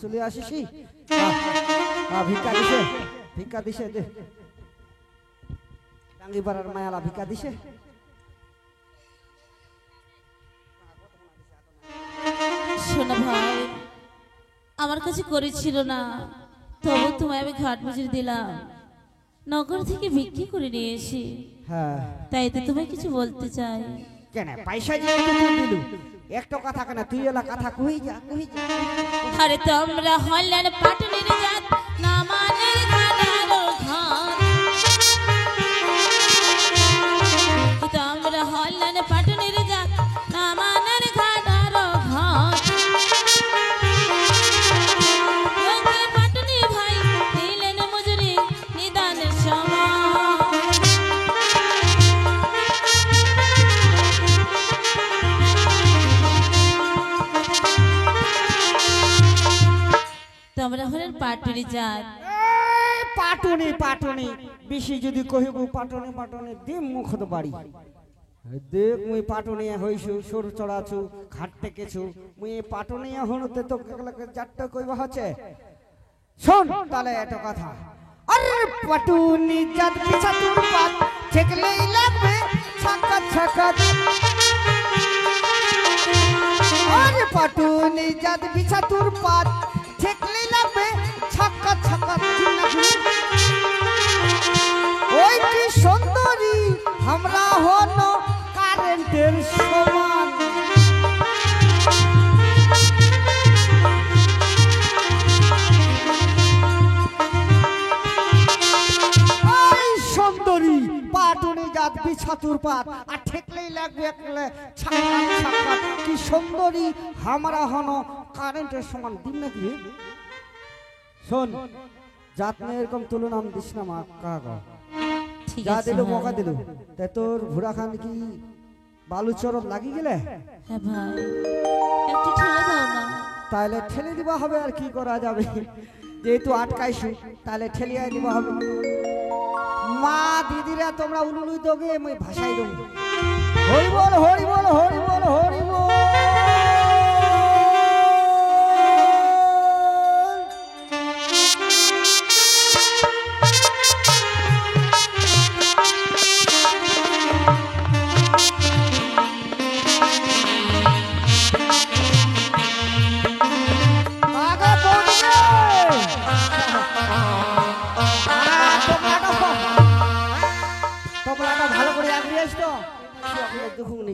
চলে আসিস ভিক্ষা দিছে দে টাঙ্গি পাড়ার মায়ালা ভিক্ষা দিছে। শোনো ভাই, আমার কাছে করেছিল না, তবু তোমায় আমি ঘাট মজুরি দিলাম, নগর থেকে বিক্রি করে নিয়ে এসি। হ্যাঁ তাই তো তোমায় কিছু বলতে চাই। কেন পয়সা যেহেতু তুই দিলু একটা কথা কেন তুই এলা কথা কই যা। আরে তোমরা হলেন পাটনের জাত, না মানের ঘাটারো ঘাট। তোমরা হলেন পাটনের জাত, না মানের ঘাটারো ঘাট। পাটনি ভাই দিলেন মজুরি নিদানের সময়। তোমরা হলেন পাটুরি জাত। পাটুনি বেশি যদি কহিব পাটনি দিম মুখত বাড়ি। দেখ মুই পাটনিয়া হইছু সর চড়াছু ঘাট টেকেছু মুই পাটনিয়া হনতে তো চারটা কইবা হচ্ছে। শোন তাহলে একটা কথা, আরে পাটুনি জাত পিছা তোর পাত ঠেকলেই লাগবে ছাকাত ছাকাত। আরে পাটুনি জাত পিছা তোর পাত ঠেকলেই লাগবে ছাকাত ছাকাত। ওই কি সুন্দরী আমরা হন কারেন্টের সমান। ওই সুন্দরী পাটুনি জাত বিছাতুর পাত আর ঠেকলেই লাগবে একলে ছাকাত ছাকাত। কি সুন্দরী আমরা হন কারেন্টের সমান। দিন নাকি শোন জাত না এরকম তুলনা আমি দিস না মা কাকা যা দিল মকা দিল। তাই তোর ভুড়া খান কি বালু চরম লাগি গেলে? হ্যাঁ ভাই, একটু ঠেলে দাও না। তাহলে ঠেলে দিবা হবে, আর কি করা যাবে, যেহেতু আটকাইছু তাহলে ঠেলিয়ে দিবা হবে। মা দিদিরা তোমরা উলুলুই দোগে মই ভাষাই দেব। হরি বল হরি বল হরি বল হরি বল।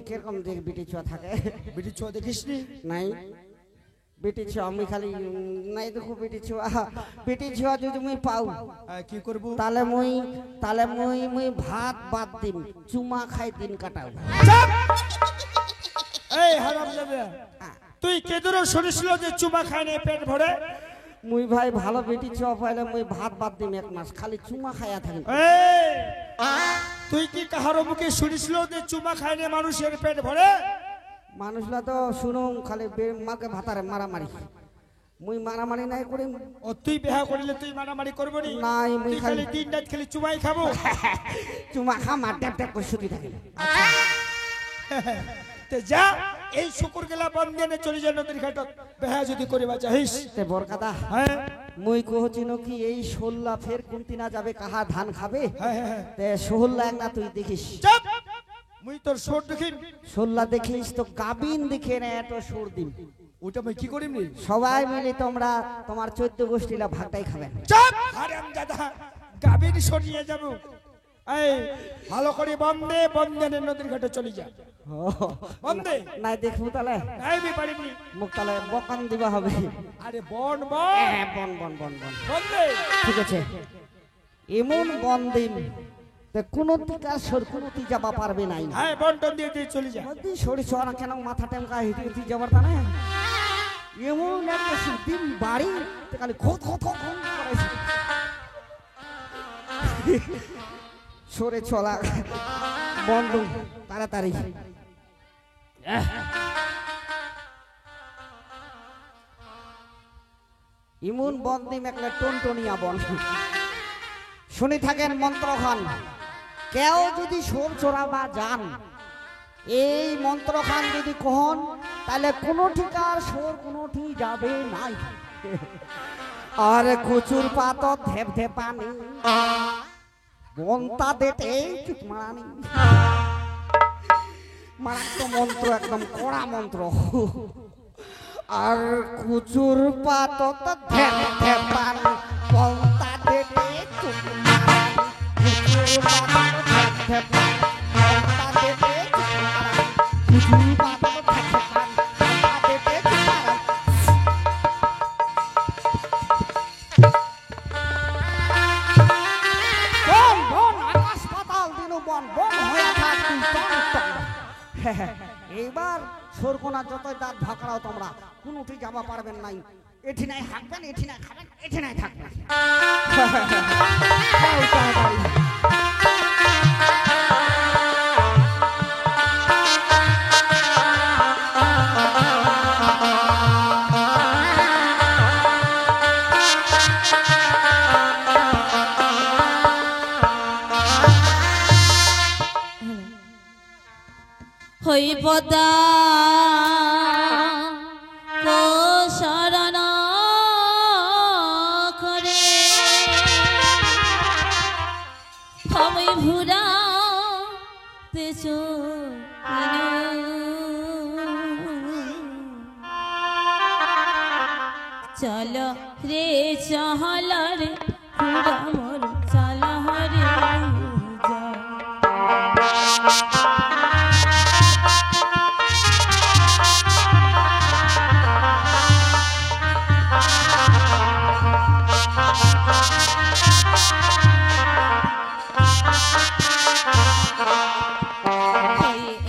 কিরকম দেখ বিটি ছোয়া থাকে? বিটি ছোয়া দেখিস নি? নাই বেটি ছোয়া আমি খালি নাই দেখো বেটি ছোয়া যদি মুই পাও কি করব? তাহলে মুই ভাত বাদ দিম, চুমা খাই দিন কাটাও। এই হারামজাদা, তুই কেদর শুনিছিল যে চুমা খায় না পেট ভরে? মুই ভাই ভালো বেটি ছোয়া পাইলে মুই ভাত বাদ দিম এক মাস, খালি চুমা খাইয়া থাকি। তুই কি কাহার মুখে শুনিছিল যে চুমা খায় না মানুষের পেট ভরে? মানুষরা তো শুনুন খালি মাকে ভাতারে মারামারি, মুই মারামারি নাই করিম। ও তুই বিয়া করিলে তুই মারামারি করবো নি? নাই মুই খালি দিন রাত খালি চুমাই খাবো। চুমা খা মার ড্যাপ ড্যাপ করে শুধু থাকি। তে যা এই শুকুর গেলা বন্ধনে চলে যা নদীর ঘাটত বেহা যদি করিবা চাহিস। তে বরকাদা হ্যাঁ মুই কহছিন কি এই সোল্লা ফের কুন্তি না যাবে কাহা ধান খাবে? হ্যাঁ তে সোল্লা এক না তুই দেখিস। চুপ, মুই তোর সোর দেখিন। সোল্লা দেখিস তো গাবিন দেখে না এত সোর দিন। ওটা মুই কি করিম নি? সবাই মিলে তোমরা তোমার 14 গোষ্ঠীলা ভাগটাই খাবেন। চুপ হারামজাদা, গাবিন সরিয়ে যাব। এই ভালো করে বন্ধনে নদীর ঘাটে চলে যা। বন্ধে নাই দেখবো তাহলে নাই বি পারিনি মুখ তাহলে বকান দিবা হবে। আরে বন হ্যাঁ বন বন বন বন বন্ধে ঠিক আছে। এমন বন দিন কোন টিকার সর কোনটি যাবা পারবে নাই। হ্যাঁ বন্টন দিয়ে দিয়ে চলে যা। মধ্যে সরি সরা কেন মাথা টেমকা হেঁটে হেঁটে যাবার তা না এমন একটা দিন বাড়ি খালি খোদ খোদ খোদ করাইছে। সরে চলা বন্ধ তাড়াতাড়ি। ইমন বন্দি মেকলে টনটনিয়া বন শুনি থাকেন মন্ত্রখান। কেউ যদি সোর চোরা বা যান এই মন্ত্রখান যদি কহন তাহলে কোনোটি কার সোর কোনোটি যাবে নাই। আর কচুর পাত ধেপ ধেপানি বন্তা দেটে চুপ মারানি মারাত্মক মন্ত্র, একদম কড়া মন্ত্র। আর কচুর পাত ধেপ ধেপানি বন্তা দেটে চুপ মারানি কচুর পাত ধেপ ধেপানি বন্তা দেটে চুপ মারানি কচুর পাত ধেপ ধেপানি বন্তা দেটে চুপ মারানি। বন বন আকাশ পাতাল দিনু বন বন হয়ে থাক তুই টন টন। এইবার সরকোনা যতই দাঁত ভাকড়াও তোমরা কোনোটি যাবা পারবেন নাই। এটি নাই হাঁকবেন, এটি নাই খাবেন, এটি নাই থাকবেন। হই পদা কো শরণ করে আমি ভুরা তেজো চলো রে চহল রে পুরা মোর চল হরে যা।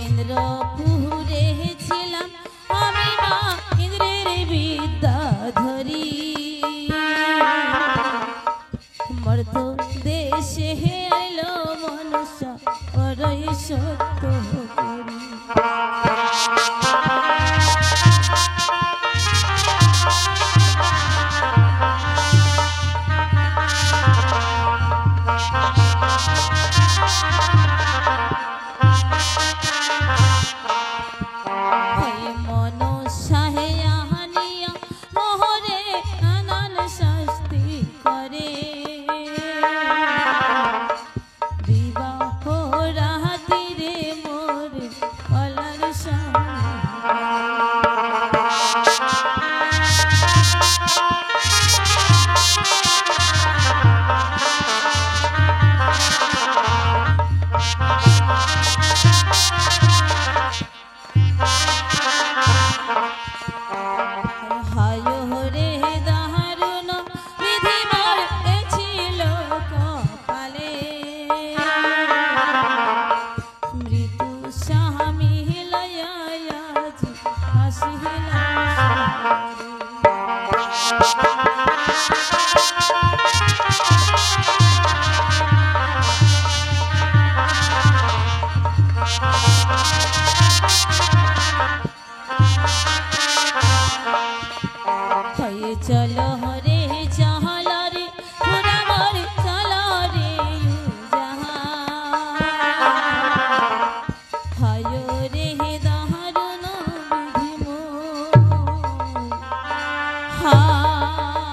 ইন্দ্রপুরে ছিলাম আমি মা ইন্দ্রের বিদ্যাধরী মর্ত দেশে এলো মনুষ্য পরই সত্য করি। চলো রে চহল রে পুরা মোর চল রে যাহা হায় রে দারুণ বিধি মোর হায়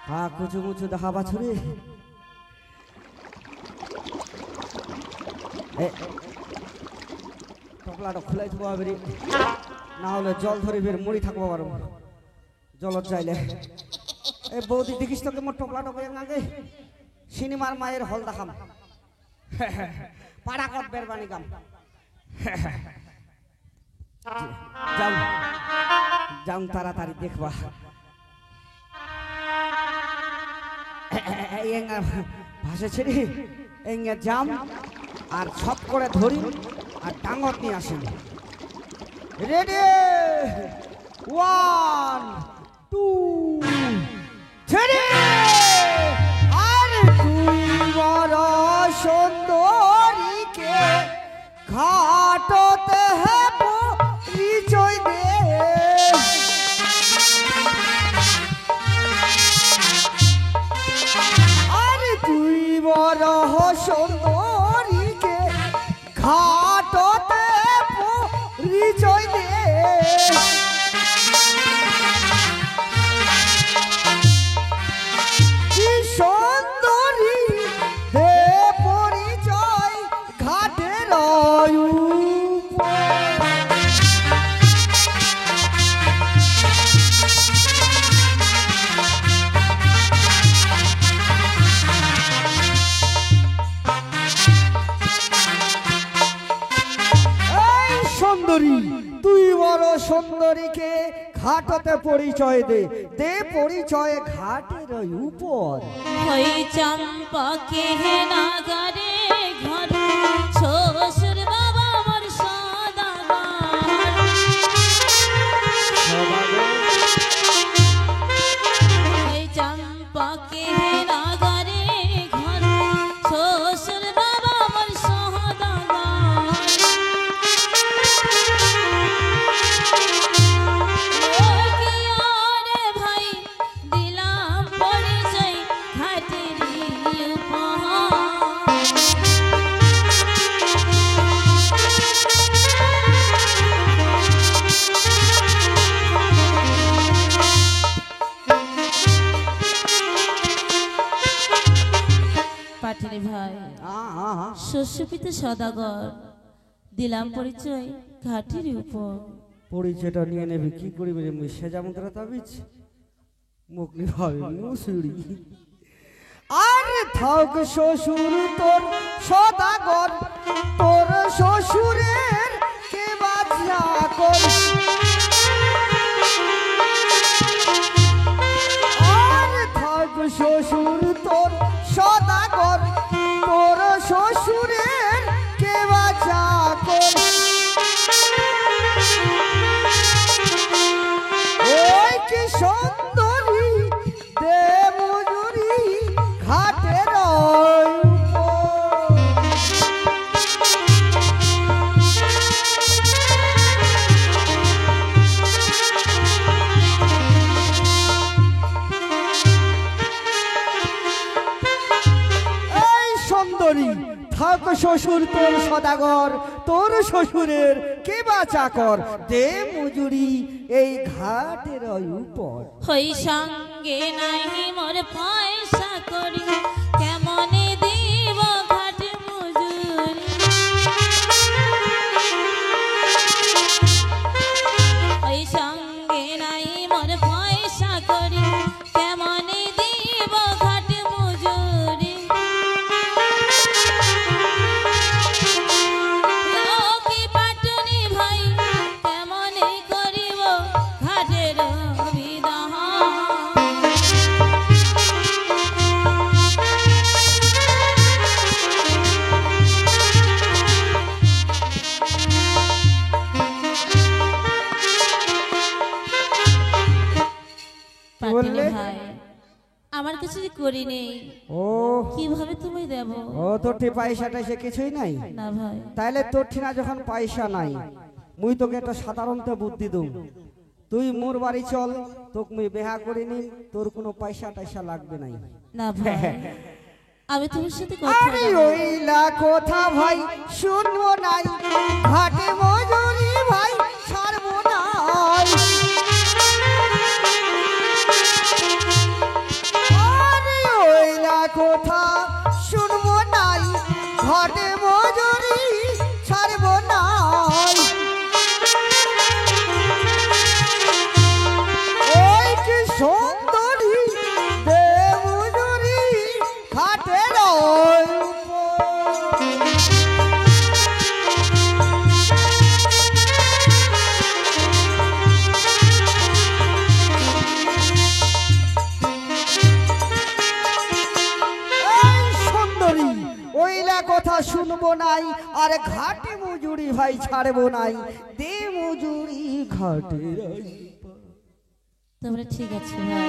হায় কুচু মুচু দেখা বাছুরে টপলাটা খুলাই থবো আবরি, না হলে জল ধরে বের মরি থাকবো পারো জলত চাইলে। এই বৌদি দেখিস তোকে মোর টপলাটা বয়ে আগে সিনেমার মায়ের হল দেখাম পাড়া কত বেরবানি গাম যাও যাও তাড়াতাড়ি দেখবা। ভাসে ছেড়ে এঙ্গে জাম আর ছপ করে ধরি আর ডাঙর নিয়ে আসেন। রেডি 1 2 3 আর তুই বড় সুন্দরীকে ঘাটতে হেব পরিচয় দে। সুন্দরীকে ঘাটতে পরিচয় দে। কি সুন্দরী দে পরিচয় ঘাটের উপর। সুন্দরী তুই বড় সুন্দরীকে ঘাটতে পরিচয় দে, দে পরিচয় ঘাটের উপর। ওই চম্পাকে নাগারে ঘর শ্বশুর বাবা আমার সদাগর। ওই চম্পাকে নাগারে ঘর শ্বশুর বাবা আমার সদাগর। রে ভাই দিলাম পরিচয় ঘাটের উপহার। পাঠিয়ে ভাই শস্যপিতা সদাগর দিলাম পরিচয় ঘাটের উপর। পরিচয়টা নিয়ে নেবে কি করিবে রে? মুই সেজা মন্ত্রা তাবিজ মুখনি ভাবে মুসুরি। আরে থাক শ্বশুর তোর সদাগর, তোর শ্বশুরের কে বাজা কর। আরে থাক শ্বশুর তোর সদাগর, তোর শ্বশুরের কে বাজা কর। ওই কি সুন্দরী দে মজুরি ঘাটের উপর। এই সুন্দরী থাক শ্বশুর তোর সদাগর, তোর শ্বশুরের কে বা চাকর, দে মজুরি এই ঘাটের উপর। হই সঙ্গে নাই মোর পয়সা করি কেমনে দিব ঘাট মজুরি। হই সঙ্গে নাই মোর পয়সা করি কেমনে দিব ঘাট মজুরি। লোকি পাটনি ভাই কেমনে করিব ঘাটের বিদাহ। বললে? ভাই আমার কিছু করি নেই, ও কিভাবে তুমি দেব? ও তোর ঠি পয়সা টাইসা কিছুই নাই? না ভাই, তাইলে তোর ঠিনা যখন পয়সা নাই, মুই তোকে একটা সাধারণত বুদ্ধি দઉં। তুই মোর বাড়ি চল, তোকে মুই বেহা করে নিম, তোর কোনো পয়সা টাইসা লাগবে নাই। না ভাই, আমি তোমার সাথে কথা আরে বলবো। ওইলা কথা ভাই শুনবো নাই, ঘাটে মজুরি ভাই ছাড়বো নাই। আরে ওইলা কথা শুনবো নাই, ঘাটে মজুরি ছাড়বো নাই। ওই কি সুন্দরী দে মজুরি ঘাটের উপর। এই সুন্দরী ওইলা কথা শুনবো নাই, আর ঘাটে মজুরি ভাই ছাড়বো নাই, দে মজুরি ঘাটের উপর। তোমরা ঠিক আছে ভাই,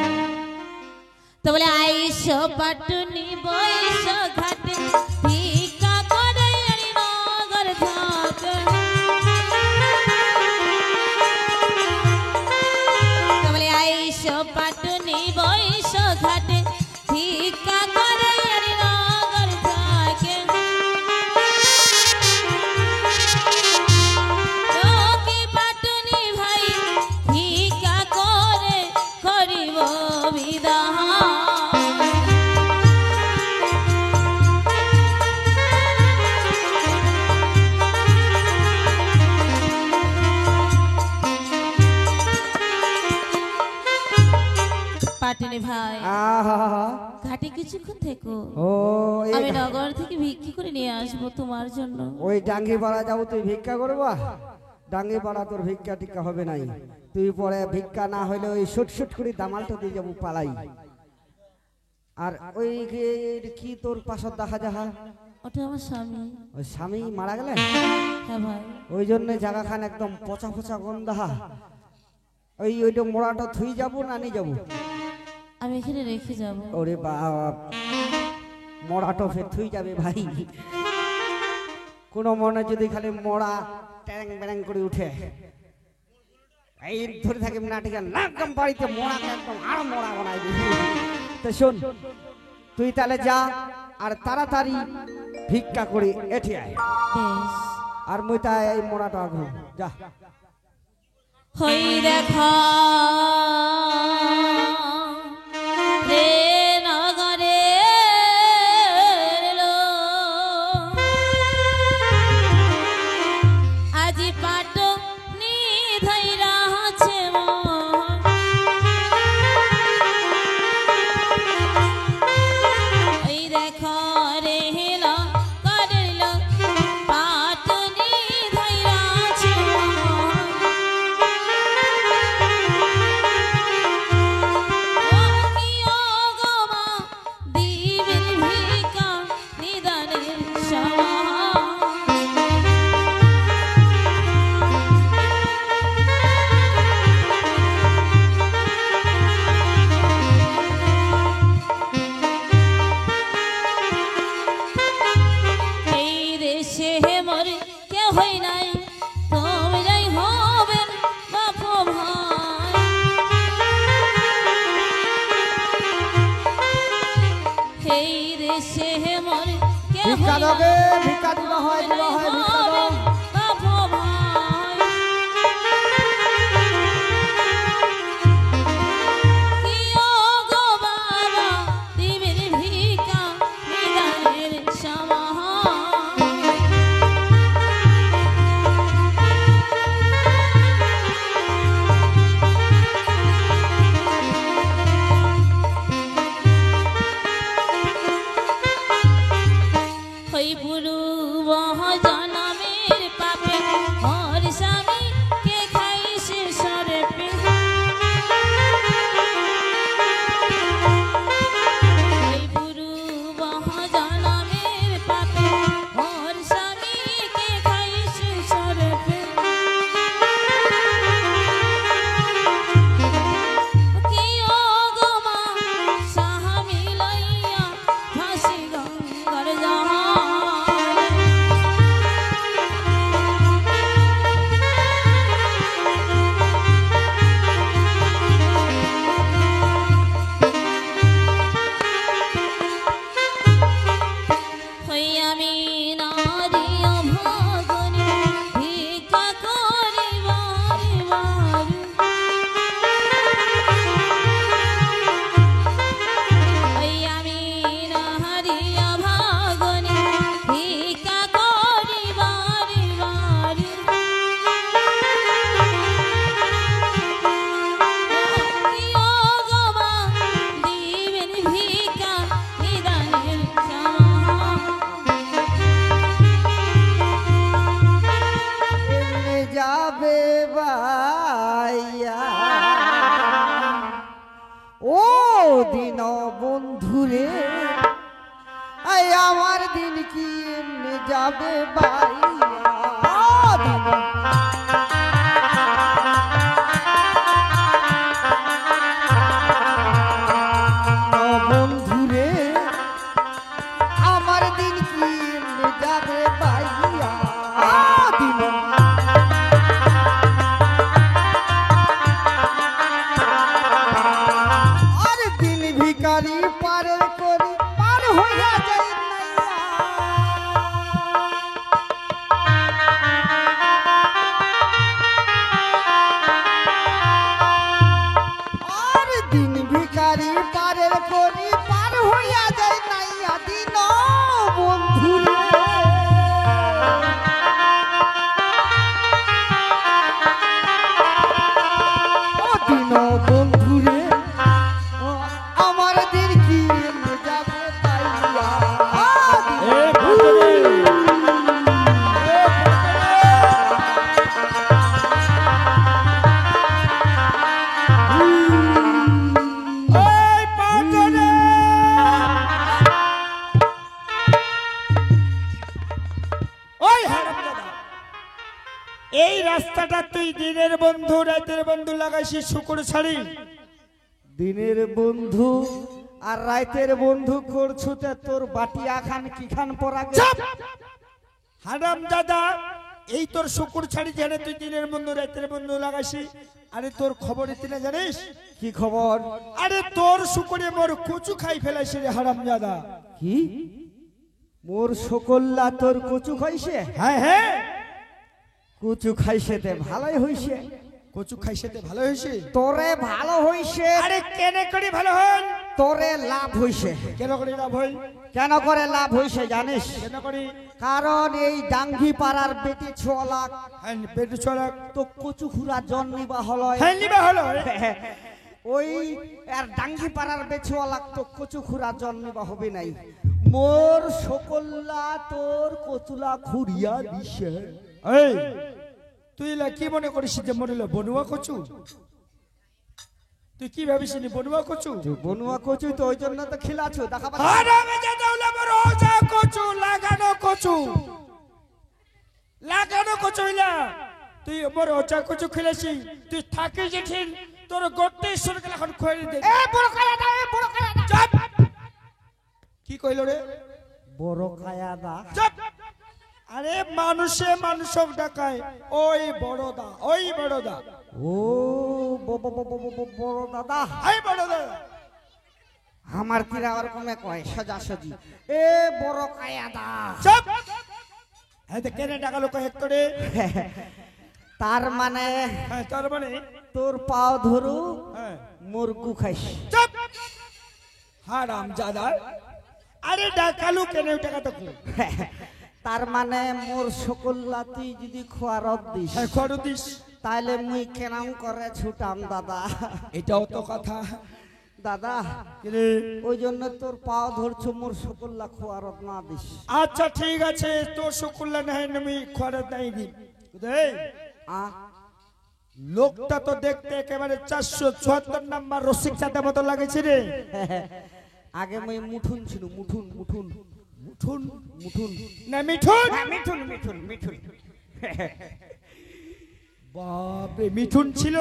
তোমরা আইসো পাটনি বইস ঘাটে ভিক্ষা করে আনি নগর ঘাট। তোমরা আইসো পাটনি বইস ঘাটে ভিক্ষা করে আনি নগর ঘাটে। কিছুক্ষণ থেকো, ও আমি নগর থেকে ভিক্ষি করে নিয়ে আসবো তোমার জন্য। ওই ডাঙ্গি পাড়া যাবো, তুই ভিক্ষা করবা? ডাঙ্গি পাড়া তোর ভিক্ষা টিক্ষা হবে নাই। তুই পরে ভিক্ষা না হইলে ওই শুট করে দামালটা দিয়ে যাবো পালাই। আর ওই কি তোর পাশত দেখা যাহা? ওটা আমার স্বামী। ওই স্বামী মারা গেলেন? হ্যাঁ ভাই। ওই জন্য জায়গা খান একদম পচা পচা গন্ধা। ওইটা মোড়াটা থুই যাবো না নিয়ে যাবো? আমি এখানে রেখে যাব। ওরে বাপ, মোড়াটা ফের থুই যাবে ভাই। কোনো মনে যদি খালি মোড়া ট্যাং ব্যাং করে উঠে এই ধরে থাকে নাটিকা না, একদম বাড়িতে মোড়াকে একদম আরো মোড়া বানাই দিবি। তো শোন, তুই তাহলে যা আর তাড়াতাড়ি ভিক্ষা করে এঠে আয়। বেশ। আর মুই তাই এই মোড়াটা আঘু যা। হই দেখা রে নগরে আজি পাট নি ধৈরা আছে ওই দেখা রে হেলা করল পাট নি ধৈরা আছে ভিক্ষা দগে, ভিক্ষা দিবা হয়, দিবা হয়, ভিক্ষা দাও। দিন বন্ধুরে, আমার দিন কি এমনি যাবে বন্ধুরে, আমার দিন কি এমনি যাবে বাইয়া দিন। ভিখারি পার করি পার হইয়া যাই এই রাস্তাটা তুই দিনের বন্ধু রাতের বন্ধু লাগাইছিস শুকুর ছাড়ি। দিনের বন্ধু আর রাতের বন্ধু করছুতে তোর বাটিয়া খান কি খান পরা হারাম দাদা, এই তোর শুকুর ছাড়ি জানে তুই দিনের বন্ধু রাতের বন্ধু লাগাইছিস। আরে তোর খবর এতে জানিস কি খবর? আরে তোর শুকুরে মোর কচু খাই ফেলাইছে রে হারাম দাদা। কি মোর সকল্লা তোর কচু খাইছে? হ্যাঁ হ্যাঁ, কচু খাইছে তে ভালোই হইছে। কচু খাইছে তে ভালো হয়েছে। তোরে ভালো হইছে। আরে কেনে করে ভালো হল? তোরে লাভ হইছে। কেন করে লাভ হল? কেন করে লাভ হইছে জানিস? কেন করে? কারণ এই ডাঙ্গি পাড়ার বেটি 6 লাখ হ্যাঁ পেটু ছড়াক তো কচু খুরা জন্মিবা হলো। হ্যাঁ নিবা হলো। ওই আর ডাঙ্গি পাড়ার বেটি 6 লাখ তো কচু খুরা জন্মিবা হবে নাই। মোর সকল্লা তোর কচুলা খুরিয়া দিছে। এই তুই লা কি মনে করিস যে মরিল বনুয়া কচু? তুই কি ভাবিস নি বনুয়া কচু? বনুয়া কচু তো ওই জন্য তো খিলাছো দেখা পাচ্ছ। হারামে জাদাউলা রোজা কচু লাগানো কচু, লাগানো কচু হইলা তুই মোর ওচা কচু খেলেছি। তুই থাকি যেঠিন তোর গোটে সরকার এখন খোয়াই দে। এ বড় কায়া দা, এ বড় কায়া দা। চুপ! কি কইল রে? বড় কায়া দা। চুপ! আরে মানুষে মানুষক ডাকায় ওই বড়দা, ওই বড়দা। ও বড় দাদা। এই বড়দা আমার কিরা ওরকমে কয় সোজাসুজি এ বড় কায়া দা। চুপ! হ্যাঁ তো কেনে ডাকালো কয়েক করে? তার মানে হ্যাঁ তার মানে তোর পাও ধরু হ্যাঁ মুরগু খাইস। চুপ! হারাম জাদা, আরে ডাকালু কেনে টাকা তো কই? তার মানে মোর সকল্লা তুই যদি খোয়ারত দিস হ্যাঁ খড় দিস তাহলে মুই কেনাম করে ছুটাম দাদা। এটাও তো কথা। দাদা কিরে? ওই জন্য তোর পাও ধরছো মোর সকল্লা খোয়ারত না দিস। আচ্ছা ঠিক আছে, তোর শুকুল্লা নাই আমি খড় নাই দি। এই আ লোকটা তো দেখতে একেবারে 474 নাম্বার রসিক চাঁদের মতো লাগেছে রে। আগে মুই মুঠুন ছিল, মুঠুন মুঠুন মুঠুন মুঠুন না মিঠুন? মিঠুন মিঠুন মিঠুন। বাপরে মিঠুন ছিল?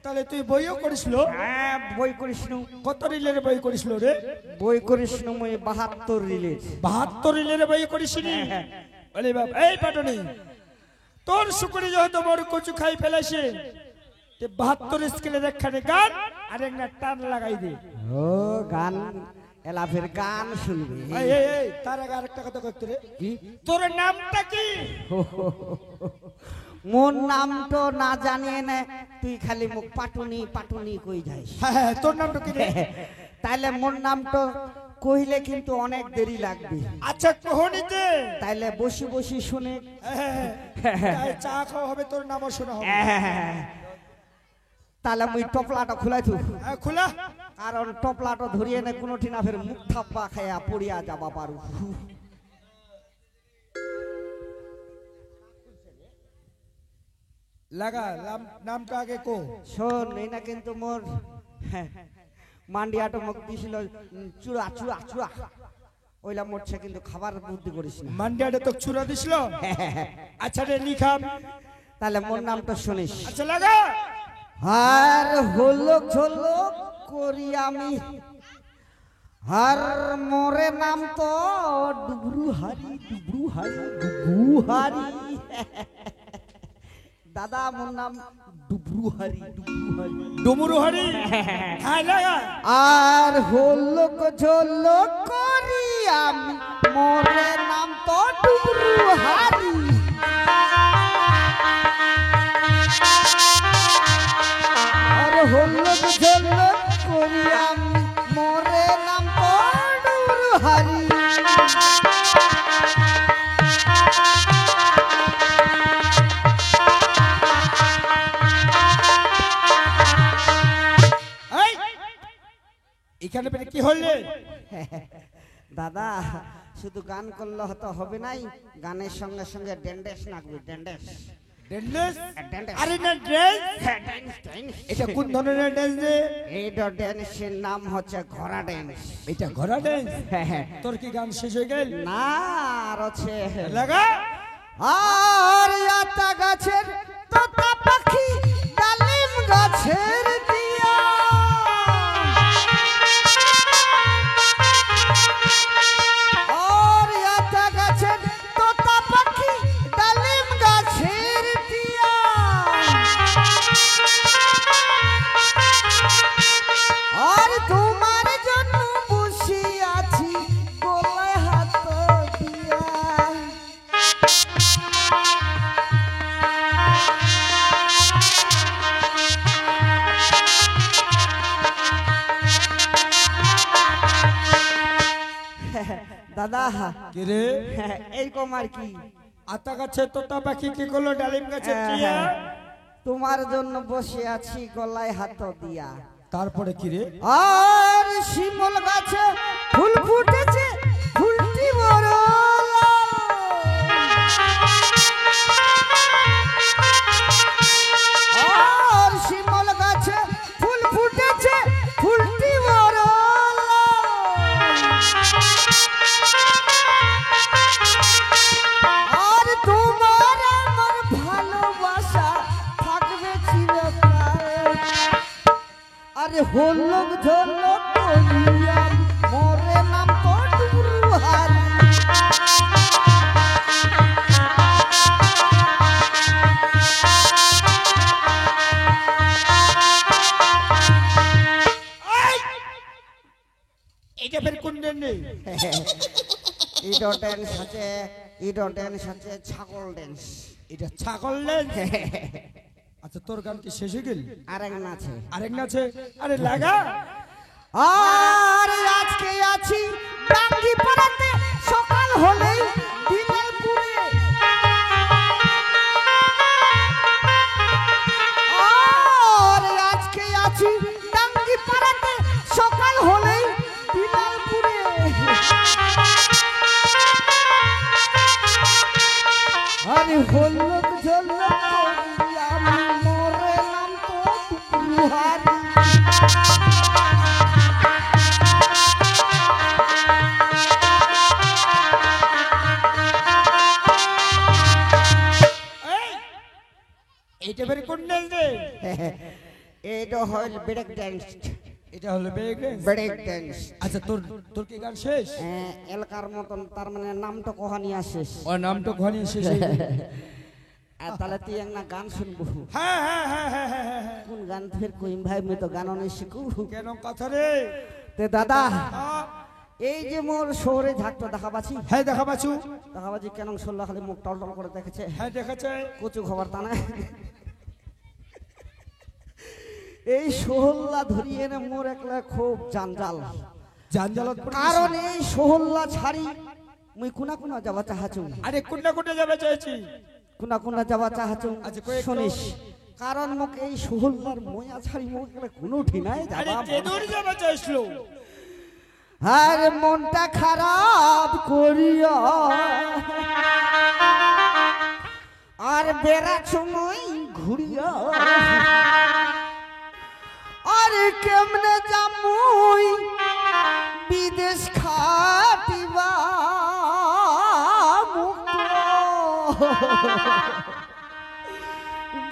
তাহলে তুই বইও করিসল? হ্যাঁ বই করিস নু। কত রিলের বই করিসল রে? বই করিস নু মুই 72 রিলিজ। 72 রিলের বই করিসনি? আরে বাপ, এই পাটনি তোর শুকুরি যেহেতু বড় কচু খাই ফেলাইছে, 72 স্কেলের একখানে গান আর একটা টান লাগাই দে। ও গান এলা ফের গান শুনবি? এই তার আগে আরেকটা কথা কইতে রে। কি তোর নামটা কি? মোর নাম তো না জানিয়ে নে তুই খালি মুখ পাটুনি পাটুনি কই যাইস। হ্যাঁ তোর নামটা কি রে? তাইলে মোর নাম তো কইলে কিন্তু অনেক দেরি লাগবে। আচ্ছা কোহনিতে তাইলে বসি বসি শুনে চা খাওয়া হবে, তোর নামও শোনা হবে। তাহলে মুই টপলাটা খুলাই থু। খোলা? কারণ টপলাটা ধরিয়ে নে কোনোটি না ফের মুখ থাপ্পা খাইয়া পড়িয়া যাবা পারু। লাগা নামটা আগে কো। শোন এই না কিন্তু মোর মান্ডিয়াটা মুখ দিছিল চূড়া চূড়া চূড়া ওইলা মরছে কিন্তু খাবার বুদ্ধি করিস না। মান্ডিয়াটা তো চূড়া দিছিল। আচ্ছা রে লিখাম। তাহলে মোর নামটা শুনিস। আচ্ছা লাগা। আর হলক ঝলক করি আমি, আর মোরে নাম তো ডুবরু হারি ডুবরু হারি ডুবরু হারি। দাদা মোর নাম ডুবরু হারি ডুবরু হারি ডুমুরু হারি। হ্যাঁ লাগা। আর হলক ঝলক করি আমি, মোরে নাম তো ডুবরু হারি। আর হলক ঝলক করি আমি, মোরে নাম তো ডুবরু হারি। এখানে পেরে কি হলে? দাদা শুধু গান করলে হতো হবে নাই, গানের সঙ্গে সঙ্গে ড্যান্ডেস নাচবে। ড্যান্ডেস ড্যান্স? ড্যান্ডেস। আরে না ড্যান্স। ড্যান্স এটা কোন ধরনের ড্যান্স রে? এইটা ড্যান্সের নাম হচ্ছে ঘোড়া ড্যান্স। এটা ঘোড়া ড্যান্স? তোর কি গান শেষ হয়ে গেল? না আর আছে লাগা। আর আতা গাছের তোতা পাখি ডালিম গাছের দিয়া আর আতা গাছের তোতা পাখি ডালিম গাছের দিয়া আর তোমার জন্য বসে আছি গলায় হাত দিয়া। দাদা কি রে এইরকম আর কি আতা গাছে তোতা পাখি কি করলো ডালিম গাছে টিয়া তোমার জন্য বসে আছি গলায় হাত দিয়া। তারপরে কি রে আর শিমল গাছে ফুল ফুটেছে ফুলটি বড় লাল। আর শিমল গাছে ফুল ফুটেছে ফুলটি বড় লাল। আর তোমার আমার ভালোবাসা থাকবে চিরকাল। আরে হলক ঝলক করিয়া মরে নাম তো ডুরুহারি। এটা ফের কোন নেই ইডো ড্যান্স আছে, ইডো ড্যান্স আছে, ছাগল ড্যান্স। এটা ছাগল লেন আচ্ছা তোর গান কি শেষ হয়ে গেল আরেক আছে, আরেক না আছে আরে লাগা আর আজকে আছি ডাঙ্গি পাড়াতে সকাল হলেই দিনাজপুরে। আর আজকে আছি ডাঙ্গি পাড়াতে সকাল হলেই দিনাজপুরে। আরে হলক ঝলক করিয়া আমি মরে নাম তো ডুরুহারি। এইটা ফের কোন নেই রে এটা হল ব্রেক ড্যান্স। এটা হলো বেগ ব্রেক ড্যান্স আচ্ছা তোর তোর কি গান শেষ এলাকার মতন, তার মানে নামটা কহানি আসিস। ও নামটা ঘনি শেষ হয়ে গেল। আর তাহলে তুই একটা গান শুনবো। হ্যাঁ হ্যাঁ হ্যাঁ হ্যাঁ হ্যাঁ হ্যাঁ কোন গান ফের কইম ভাই, আমি তো গান অনেক শিখু। কেন কথা রে তে দাদা হ্যাঁ, এই যে মোর শহরে ঝাঁকটা দেখাবাছি, হ্যাঁ দেখা পাচ্ছু দেখাবাছি কেন শুনলা খালি মুখ টল টল করে দেখেছে, হ্যাঁ দেখাচ্ছে কচু খবর তা না। এই সোহল্লা ধরিয়ে নে মোর একলা খুব জানজাল। জানজালত পড়ে গেছি। কারণ এই সোহল্লা ছাড়ি মুই কোনা কোনা যাবা চাহাচু, আরে কোনটা কোনটা যাবে চাইছি কোনা কোনা যাবা চাহাচু আচ্ছা, কয়েকটা- শুনিস। কারণ মোক এই সোহল্লার ময়া ছাড়ি মোক একলা কোনো ঠিনাই আরে যাবা। তেদুর যাবে চাইছিল আর মনটা খারাপ করিয়া আর বেড়া সময় ঘুরিয়া আর কেমনে যামুই বিদেশ খাটিবা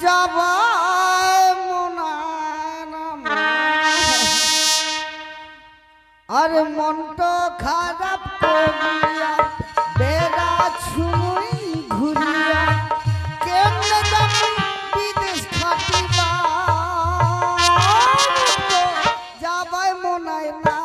যাবা আর মনটা খারাপ করিয়া বেড়া ছুঁই ঘুরিয়া কেমনে যাবি বিদেশ খাটিবা যাবাই মনায় না।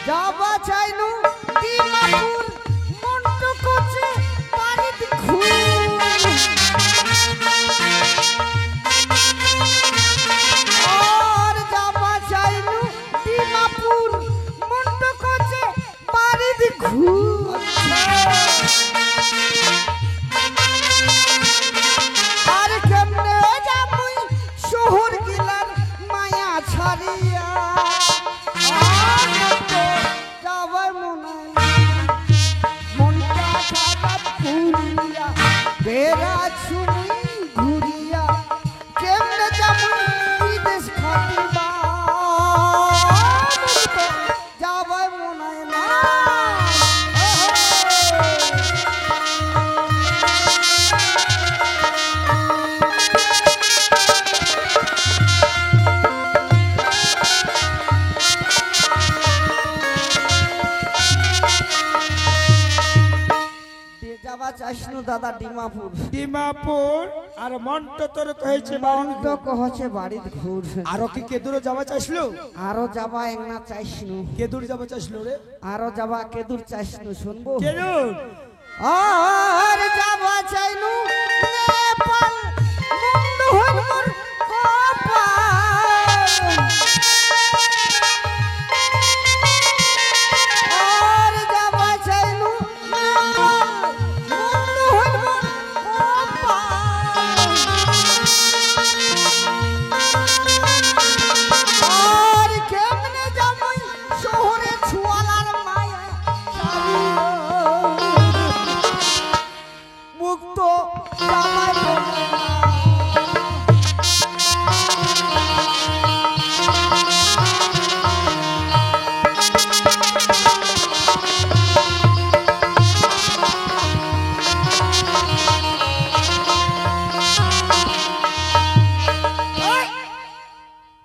যাবা চাইনু বেড়া ছুমি ঘুরিয়া কেমনে যাবো বিদেশ খাটিবা যাবার মনে না যাবা চাইছনু দাদা ডিমাপুর ডিমাপুর আর মন্ট তোর কহেছে মন্ট কহছে বাড়ির ঘুর আরো কি কেদুর যাওয়া চাইছিল আরো যাবা একনা চাইছনু কেদুর যাওয়া চাইছিল রে আরো যাবা কেদুর চাইছনু শুনবো কেদুর আর যাবা চাইনু নেপাল মুন্ডু হলমর কপাল আর যাবা চাইনু নেপাল মুন্ডু হলমর কপাল আর কেমনে যাবই শহরে ছুয়ালার মায়া চালিও মুক্ত জামাই বলে না।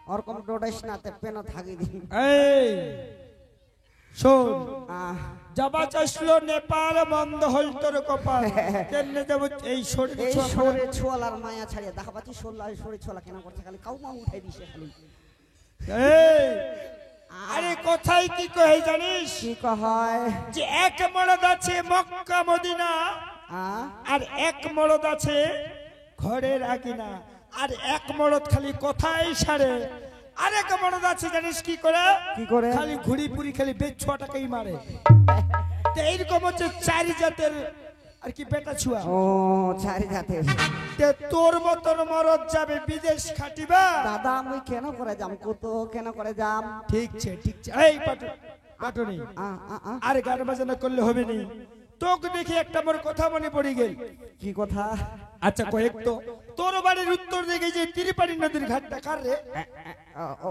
ওরকম ডোডাইস না তে পেন থাকি দি এই শোন আহ যাবা চাইছিল নেপাল বন্ধ হল তোর কপাল কেমনে যাব এই শরীর এই শহরে ছোলার মায়া ছাড়িয়ে দেখা পাচ্ছি শরীর ছোলা কেন করছে খালি কাউমা উঠাই দিছে খালি এই আরে কোথায় কি কহে জানিস কি কয় যে এক মরদ আছে মক্কা মদিনা আর এক মরদ আছে ঘরের আকিনা আর এক মরদ খালি কথাই সারে আরেক মরদ আছে জানিস কি করে কি করে খালি ঘুড়ি পুরি খালি বেচ ছোয়াটাকেই মারে তো এইরকম হচ্ছে চারি জাতের আর কি বেটা ছুয়া ও চারি জাতের তে তোর মতন মরদ যাবে বিদেশ খাটিবা দাদা আমি কেন করে যাম কত কেন করে যাম ঠিক আছে এই পাটনি আর গান বাজনা করলে হবে নি তোকে দেখি একটা মোর কথা মনে পড়ে গেল কি কথা আচ্ছা কয়েক তো তোর বাড়ির উত্তর দিকে যে তিরিপাড়ি নদীর ঘাটটা কার রে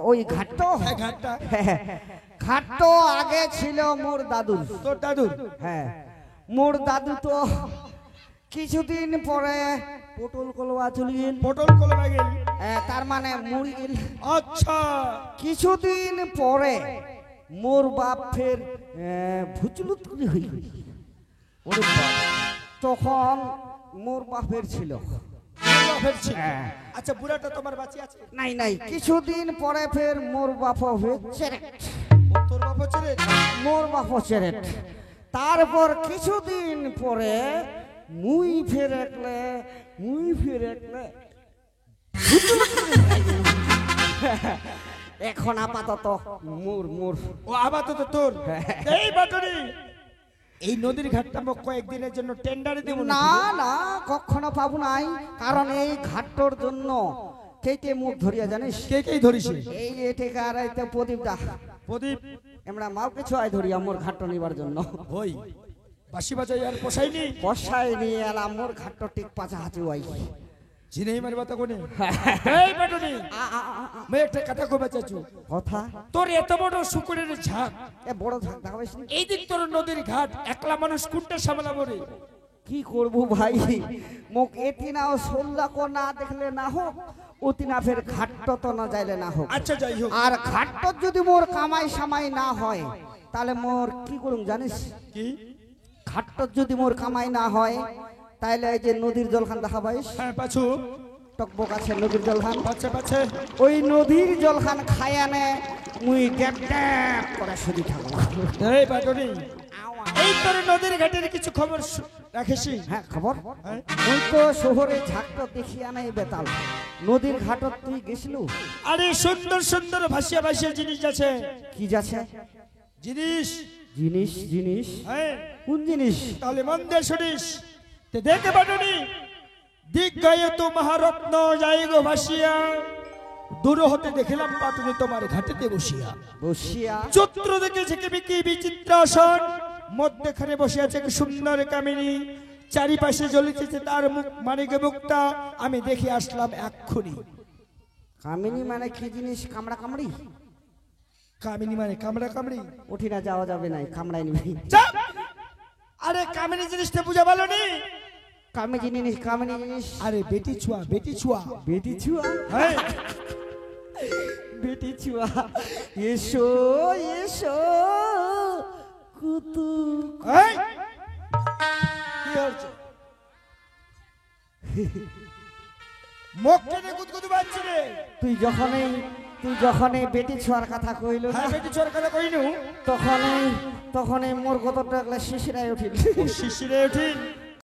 ওই ঘাটটো হ্যাঁ, ঘাটটা ঘাটটো আগে ছিল মোর দাদুর তোর দাদুর হ্যাঁ মোর দাদু তো কিছুদিন পরে পটল কলওয়া চলে গেল পটল কলমা গেল তার মানে মরি গেল আচ্ছা কিছুদিন পরে মোর বাপ ফের ভুচলুত করে হইল ওরে বাপ, তখন মোর বাপের ছিল বাপের ছিল। আচ্ছা বুড়াটা তোমার বাঁচি আছে নাই নাই কিছুদিন পরে ফের মোর বাপ হয়েছে ও তোর বাপ হচ্ছে রে মোর বাপ চেরেট তারপর কিছুদিন পরে মুই ফের একলে এখন আপাতত মোর ও আপাতত তোর এই বাটরি এই নদীর ঘাটটা মোক কয়েকদিনের জন্য টেন্ডারে দেব না না কখনো পাবো নাই কারণ এই ঘাটটোর জন্য কে কে মুখ ধরিয়া জানিস কে কে ধরিস এই এটাকে আর এইতে প্রদীপ দা প্রদীপ আমরা মাও কিছু আয় ধরি আমার ঘাটটো নিবার জন্য হই বাসি বাজাই আর পোষাইনি বর্ষায় নিয়ে এলাম মোর ঘাটটো ঠিক পাঁচা হাতে ওয়াই চিনেই মারি বাতা কোনে এই বাটরি মই একটা কথা কইবা চাচু কথা তোর এত বড় শুকুরের ঝাঁক এ বড় ঝাঁক দেখাবেস নি এই দিক তোর নদীর ঘাট একলা মানুষ কোনটা সামলাবো রে কি করবো ভাই মুখ এতিনা ও সোল্লা কো না দেখলে না হোক অতিনা ফের ঘাটটো তো না যাইলে না হোক আচ্ছা যাই হোক আর ঘাটটো যদি মোর কামাই সামাই না হয় তাহলে মোর কি করুম জানিস কি ঘাটটো যদি মোর কামাই না হয় তাহলে এই যে নদীর জলখান দেখা পাইস হ্যাঁ পাছু টকবক আছে নদীর জলখান বাচ্চা বাচ্চা ওই নদীর জলখান খায়ানে মুই ড্যাপ ড্যাপ করে শুধু থাকবো এই বাটরি এই তোর নদীর ঘাটের কিছু খবর রাখিস হ্যাঁ খবর হ্যাঁ? তুই তো শহরে ঝাঁকটা দেখিয়া নাই বেতাল নদীর ঘাটত তুই গেছিলু আরে সুন্দর সুন্দর ভাসিয়া ভাসিয়া জিনিস আছে কি যাচ্ছে জিনিস জিনিস জিনিস হ্যাঁ কোন জিনিস তাহলে মন দিয়ে শুনিস তে দেখে বাটনি দিক গায়ে তো মহারত্ন যাই গো ভাসিয়া দূর হতে দেখিলাম পাটনি তোমার ঘাটেতে বসিয়া বসিয়া চত্র দেখে ঝেঁকে বিকি বিচিত্র আসন মধ্যখানে বসে আছে এক সুন্দর কামিনী চারিপাশে জ্বলিতেছে তার মুখ মানে মুখটা আমি দেখে আসলাম এক্ষুনি। কামিনী মানে কি জিনিস? কামড়া কামড়ি? কামিনী মানে কামড়া কামড়ি? উঠি না, যাওয়া যাবে না, কামড়াই নিবি। চাপ! আরে কামিনী জিনিসটা বুঝা ভালো নি? কামিনী জিনিস, কামিনী জিনিস। আরে বেটি ছুয়া, বেটি ছুয়া। বেটি ছুয়া? হ্যাঁ বেটি ছুয়া। এসো এসো কুতু। এই! কি হচ্ছে? মুখ কেটে গুদগুদু বাজছে রে। তুই যখনই বেটি ছোঁয়ার কথা কইল না, হ্যাঁ বেটি ছুয়ার কথা কইনু। তখনই মোর কত টাকলে শিশিরাই উঠিল। শিশিরে উঠিল।